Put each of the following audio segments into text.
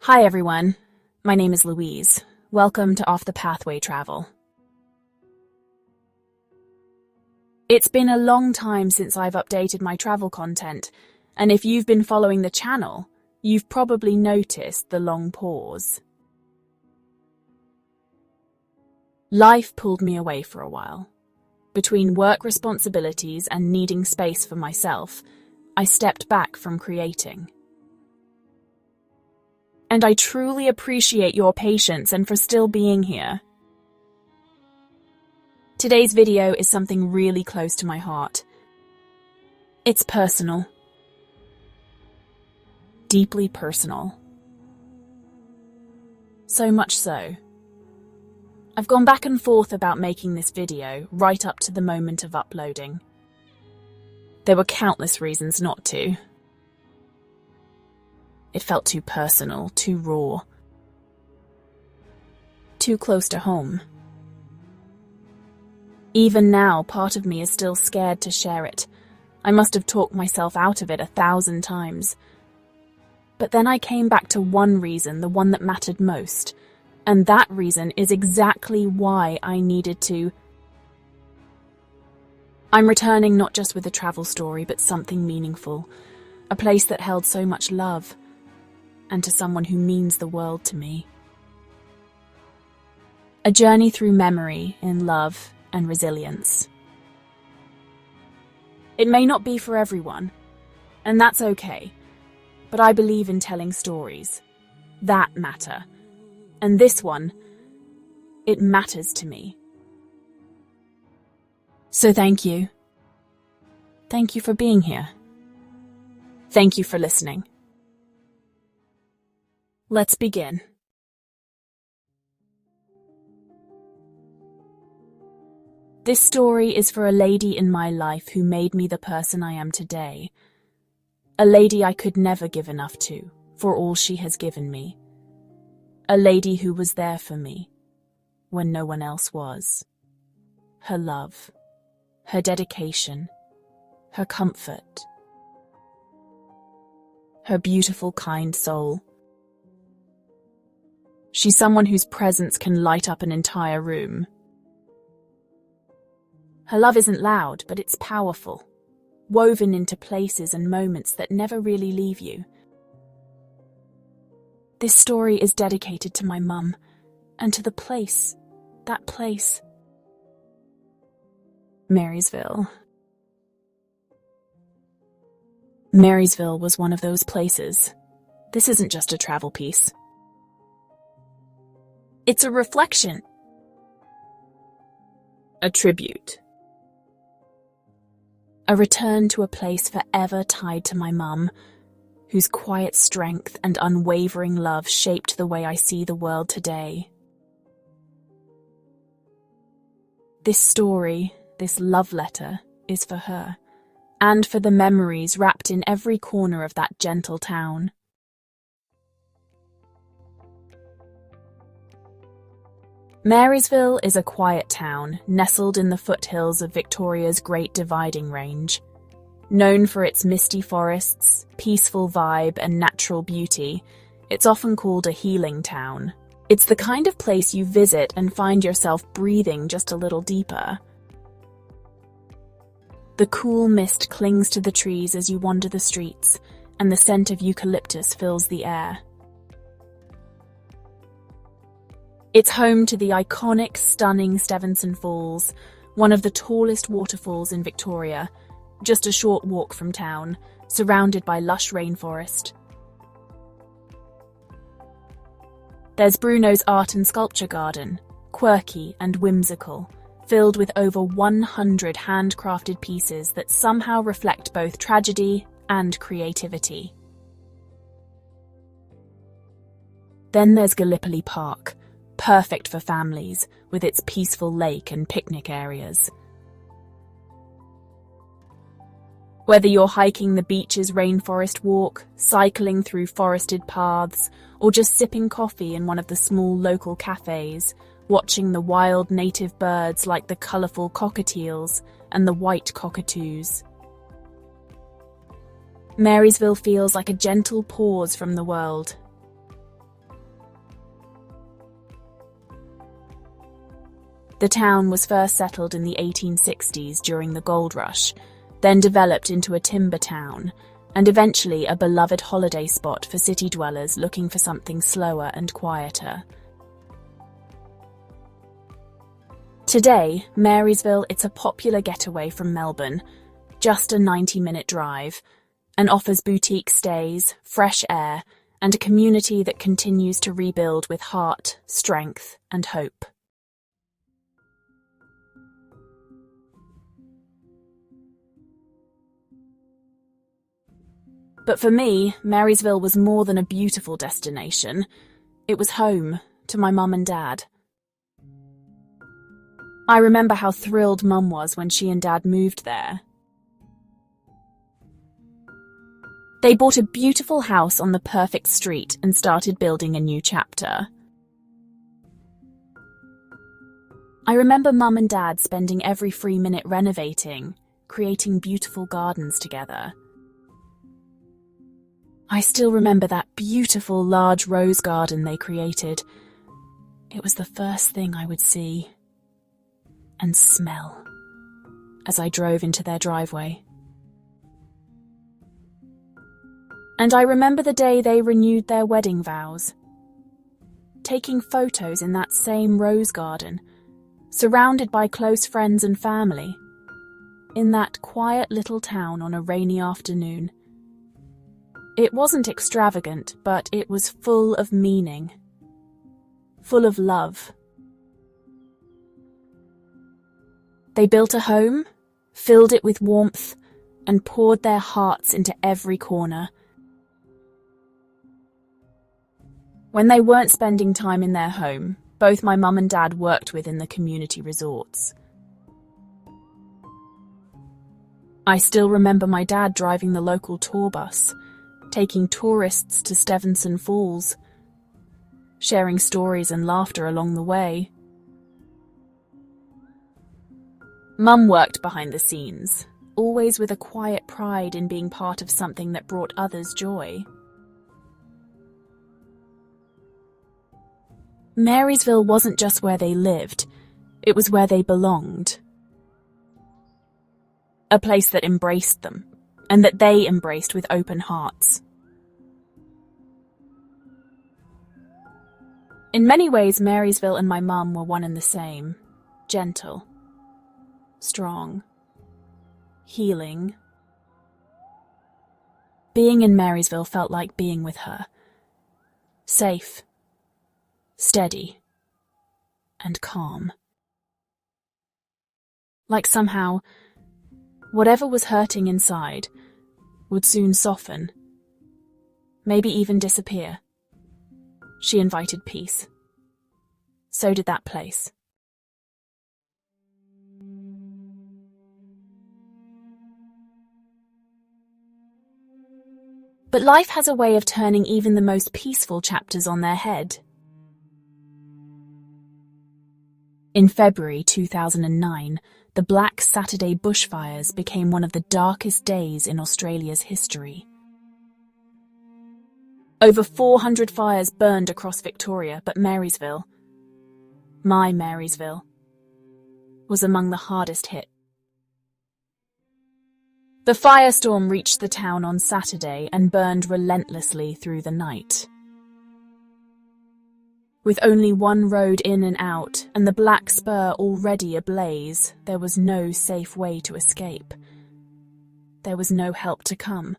Hi everyone, my name is Louise. Welcome to Off the Pathway Travel. It's been a long time since I've updated my travel content, and if you've been following the channel, you've probably noticed the long pause. Life pulled me away for a while. Between work responsibilities and needing space for myself, I stepped back from creating. And I truly appreciate your patience and for still being here. Today's video is something really close to my heart. It's personal. Deeply personal. So much so. I've gone back and forth about making this video right up to the moment of uploading. There were countless reasons not to. It felt too personal, too raw. Too close to home. Even now, part of me is still scared to share it. I must have talked myself out of it 1,000 times. But then I came back to one reason, the one that mattered most. And that reason is exactly why I needed to. I'm returning not just with a travel story, but something meaningful. A place that held so much love. And to someone who means the world to me. A journey through memory in love and resilience. It may not be for everyone, and that's okay, but I believe in telling stories. That matter. And this one, it matters to me. So thank you. Thank you for being here. Thank you for listening. Let's begin. This story is for a lady in my life who made me the person I am today. A lady I could never give enough to, for all she has given me. A lady who was there for me, when no one else was. Her love, her dedication, her comfort. Her beautiful, kind soul. She's someone whose presence can light up an entire room. Her love isn't loud, but it's powerful, woven into places and moments that never really leave you. This story is dedicated to my mum, and to the place, that place. Marysville. Marysville was one of those places. This isn't just a travel piece. It's a reflection. A tribute. A return to a place forever tied to my mum, whose quiet strength and unwavering love shaped the way I see the world today. This story, this love letter, is for her, and for the memories wrapped in every corner of that gentle town. Marysville is a quiet town nestled in the foothills of Victoria's Great Dividing Range. Known for its misty forests, peaceful vibe, and natural beauty, it's often called a healing town. It's the kind of place you visit and find yourself breathing just a little deeper. The cool mist clings to the trees as you wander the streets, and the scent of eucalyptus fills the air. It's home to the iconic, stunning Stevenson Falls, one of the tallest waterfalls in Victoria, just a short walk from town, surrounded by lush rainforest. There's Bruno's Art and Sculpture Garden, quirky and whimsical, filled with over 100 handcrafted pieces that somehow reflect both tragedy and creativity. Then there's Gallipoli Park, perfect for families, with its peaceful lake and picnic areas. Whether you're hiking the beach's rainforest walk, cycling through forested paths, or just sipping coffee in one of the small local cafes, watching the wild native birds like the colourful cockatiels and the white cockatoos. Marysville feels like a gentle pause from the world. The town was first settled in the 1860s during the gold rush, then developed into a timber town, and eventually a beloved holiday spot for city dwellers looking for something slower and quieter. Today, Marysville, it's a popular getaway from Melbourne, just a 90-minute drive, and offers boutique stays, fresh air, and a community that continues to rebuild with heart, strength, and hope. But for me, Marysville was more than a beautiful destination. It was home to my mum and dad. I remember how thrilled Mum was when she and Dad moved there. They bought a beautiful house on the perfect street and started building a new chapter. I remember Mum and Dad spending every free minute renovating, creating beautiful gardens together. I still remember that beautiful large rose garden they created. It was the first thing I would see and smell as I drove into their driveway. And I remember the day they renewed their wedding vows, taking photos in that same rose garden, surrounded by close friends and family, in that quiet little town on a rainy afternoon. It wasn't extravagant, but it was full of meaning, full of love. They built a home, filled it with warmth, and poured their hearts into every corner. When they weren't spending time in their home, both my mum and dad worked within the community resorts. I still remember my dad driving the local tour bus, taking tourists to Stevenson Falls, sharing stories and laughter along the way. Mum worked behind the scenes, always with a quiet pride in being part of something that brought others joy. Marysville wasn't just where they lived, it was where they belonged. A place that embraced them, and that they embraced with open hearts. In many ways, Marysville and my mum were one and the same. Gentle, strong, healing. Being in Marysville felt like being with her. Safe, steady, and calm. Like somehow, whatever was hurting inside would soon soften, maybe even disappear. She invited peace. So did that place. But life has a way of turning even the most peaceful chapters on their head. In February 2009, the Black Saturday bushfires became one of the darkest days in Australia's history. Over 400 fires burned across Victoria, but Marysville, my Marysville, was among the hardest hit. The firestorm reached the town on Saturday and burned relentlessly through the night. With only one road in and out, and the Black Spur already ablaze, there was no safe way to escape. There was no help to come.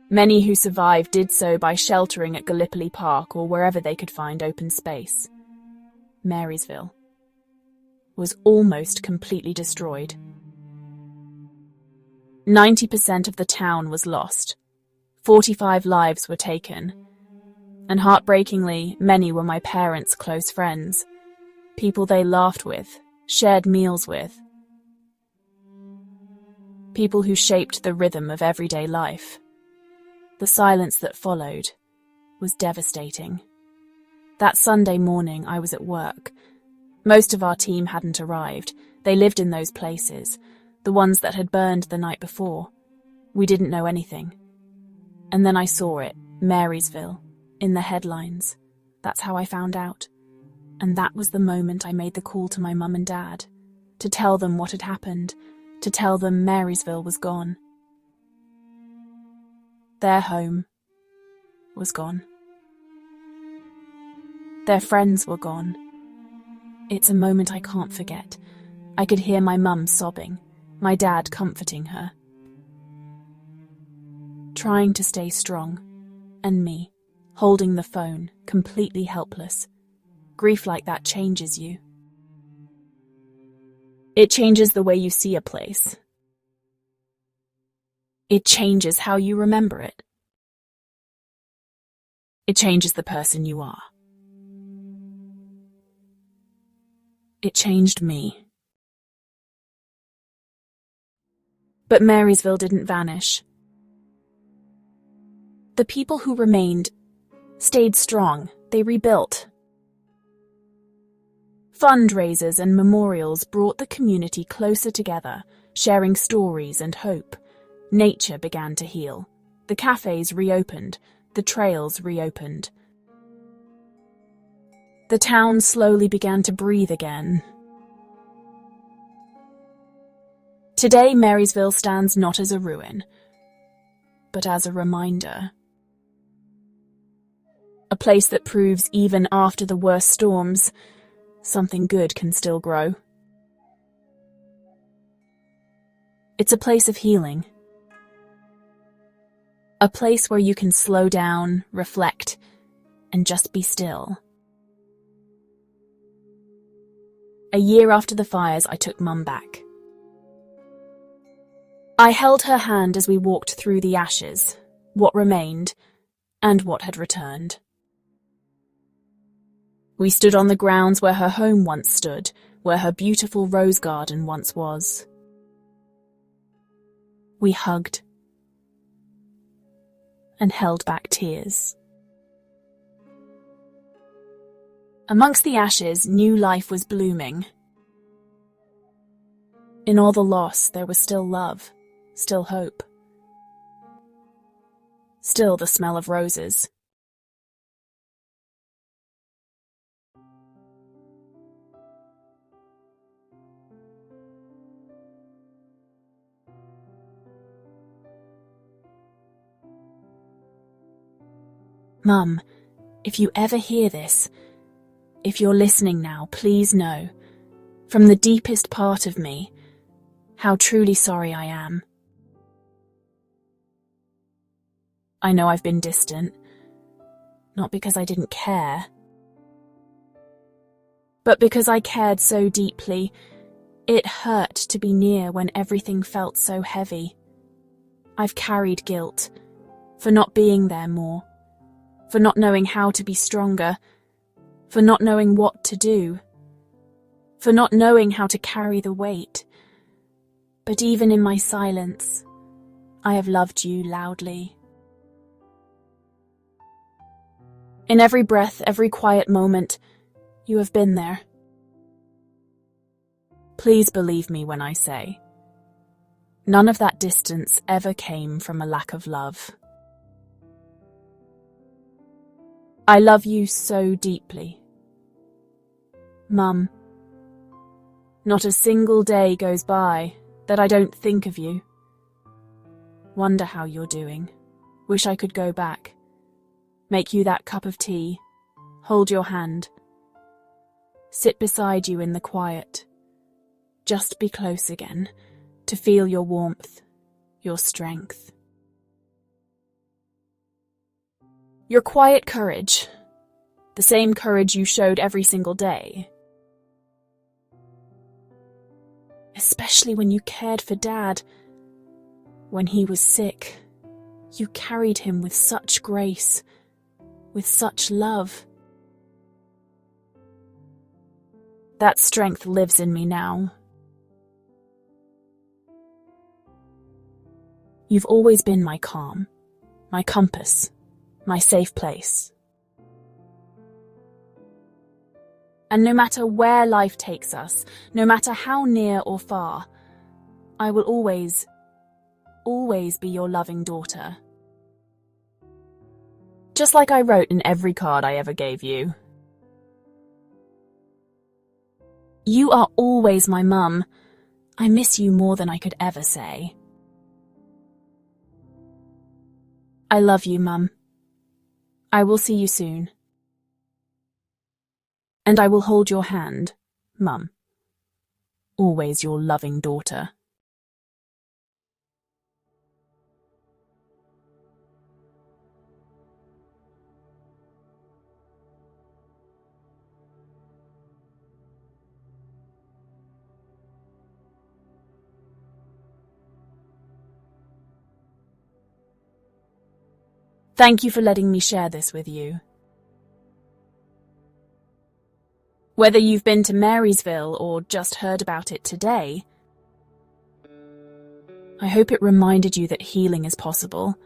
Many who survived did so by sheltering at Gallipoli Park or wherever they could find open space. Marysville was almost completely destroyed. 90% of the town was lost. 45 lives were taken. And heartbreakingly, many were my parents' close friends, people they laughed with, shared meals with, people who shaped the rhythm of everyday life. The silence that followed was devastating. That Sunday morning, I was at work. Most of our team hadn't arrived. They lived in those places, the ones that had burned the night before. We didn't know anything. And then I saw it, Marysville, in the headlines. That's how I found out. And that was the moment I made the call to my mum and dad, to tell them what had happened, to tell them Marysville was gone. Their home was gone. Their friends were gone. It's a moment I can't forget. I could hear my mum sobbing, my dad comforting her, trying to stay strong, and me, holding the phone, completely helpless. Grief like that changes you. It changes the way you see a place. It changes how you remember it. It changes the person you are. It changed me. But Marysville didn't vanish. The people who remained stayed strong. They rebuilt. Fundraisers and memorials brought the community closer together, sharing stories and hope. Nature began to heal. The cafes reopened. The trails reopened. The town slowly began to breathe again. Today, Marysville stands not as a ruin, but as a reminder. A place that proves even after the worst storms, something good can still grow. It's a place of healing. A place where you can slow down, reflect, and just be still. A year after the fires, I took Mum back. I held her hand as we walked through the ashes, what remained, and what had returned. We stood on the grounds where her home once stood, where her beautiful rose garden once was. We hugged and held back tears. Amongst the ashes, new life was blooming. In all the loss, there was still love, still hope, still the smell of roses. Mum, if you ever hear this, if you're listening now, please know, from the deepest part of me, how truly sorry I am. I know I've been distant, not because I didn't care, but because I cared so deeply. It hurt to be near when everything felt so heavy. I've carried guilt for not being there more, for not knowing how to be stronger, for not knowing what to do, for not knowing how to carry the weight. But even in my silence, I have loved you loudly. In every breath, every quiet moment, you have been there. Please believe me when I say, none of that distance ever came from a lack of love. I love you so deeply. Mum, not a single day goes by that I don't think of you. Wonder how you're doing. Wish I could go back. Make you that cup of tea. Hold your hand. Sit beside you in the quiet. Just be close again, to feel your warmth, your strength. Your quiet courage, the same courage you showed every single day. Especially when you cared for Dad. When he was sick, you carried him with such grace, with such love. That strength lives in me now. You've always been my calm, my compass, my safe place. And no matter where life takes us, no matter how near or far, I will always be your loving daughter. Just like I wrote in every card I ever gave you. You are always my mum. I miss you more than I could ever say. I love you, Mum. I will see you soon. And I will hold your hand, Mum. Always your loving daughter. Thank you for letting me share this with you. Whether you've been to Marysville or just heard about it today, I hope it reminded you that healing is possible,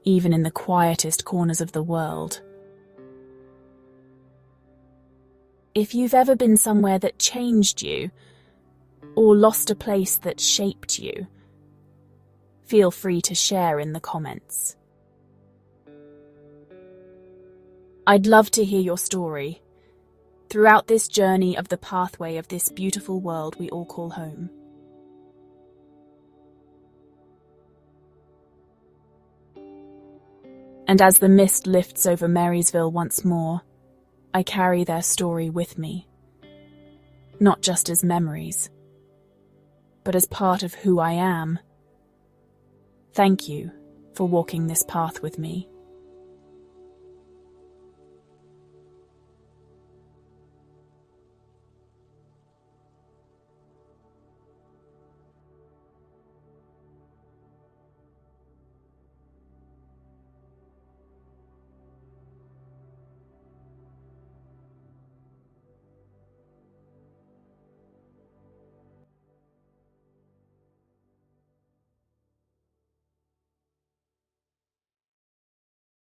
even in the quietest corners of the world. If you've ever been somewhere that changed you, or lost a place that shaped you, feel free to share in the comments. I'd love to hear your story throughout this journey of the pathway of this beautiful world we all call home. And as the mist lifts over Marysville once more, I carry their story with me, not just as memories, but as part of who I am. Thank you for walking this path with me.